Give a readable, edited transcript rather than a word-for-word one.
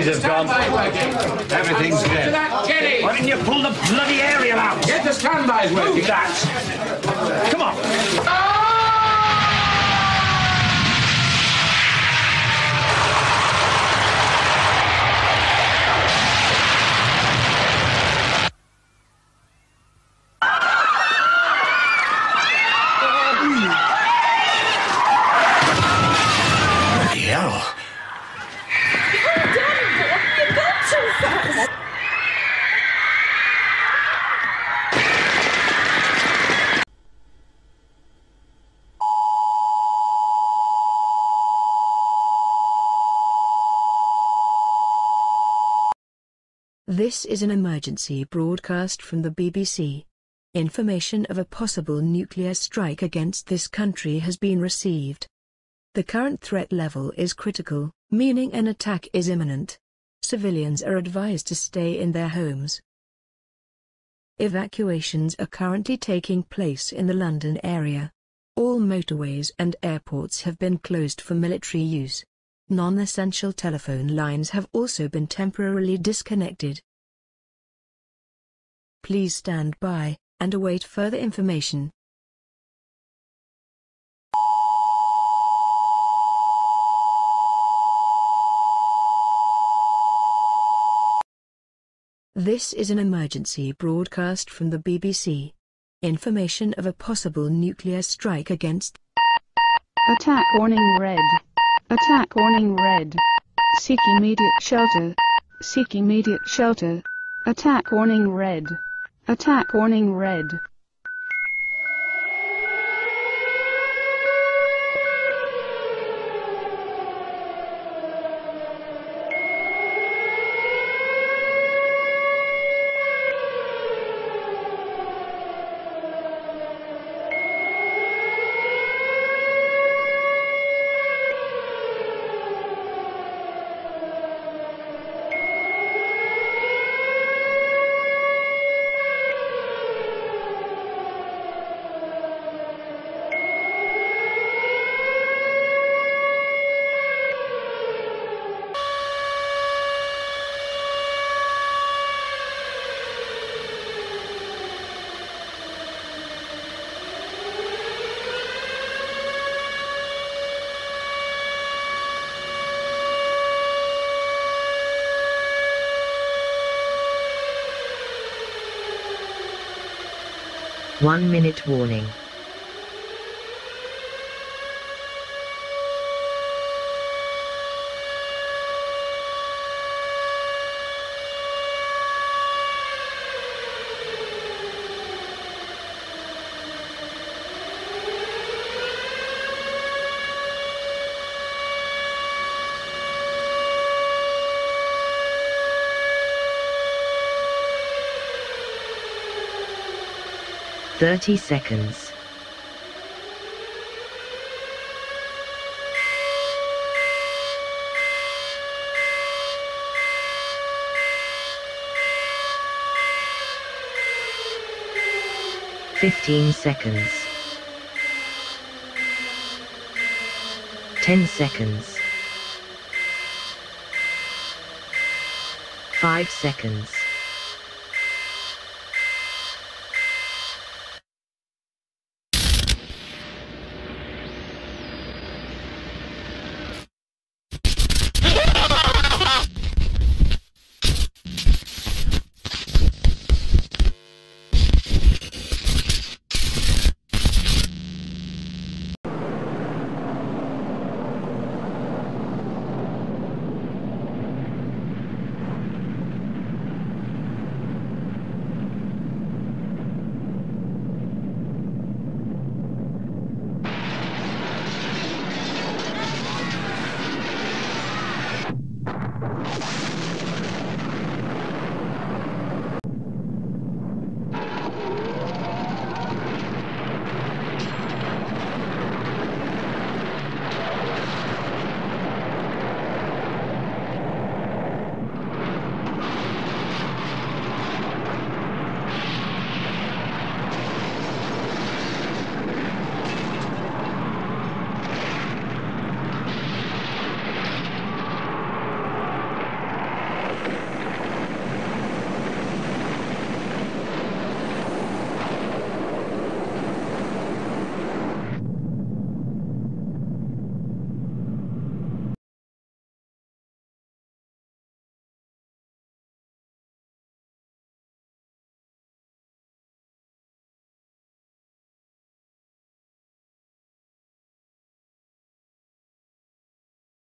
batteries have gone. Everything's dead. Jenny! Why didn't you pull the bloody aerial out? Get the standbys working. That. Come on. This is an emergency broadcast from the BBC. Information of a possible nuclear strike against this country has been received. The current threat level is critical, meaning an attack is imminent. Civilians are advised to stay in their homes. Evacuations are currently taking place in the London area. All motorways and airports have been closed for military use. Non-essential telephone lines have also been temporarily disconnected. Please stand by and await further information. This is an emergency broadcast from the BBC. Information of a possible nuclear strike against. Attack warning red. Attack warning red. Seek immediate shelter. Seek immediate shelter. Attack warning red. Attack warning red. One-minute warning. Thirty seconds. Fifteen seconds. 10 seconds. 5 seconds.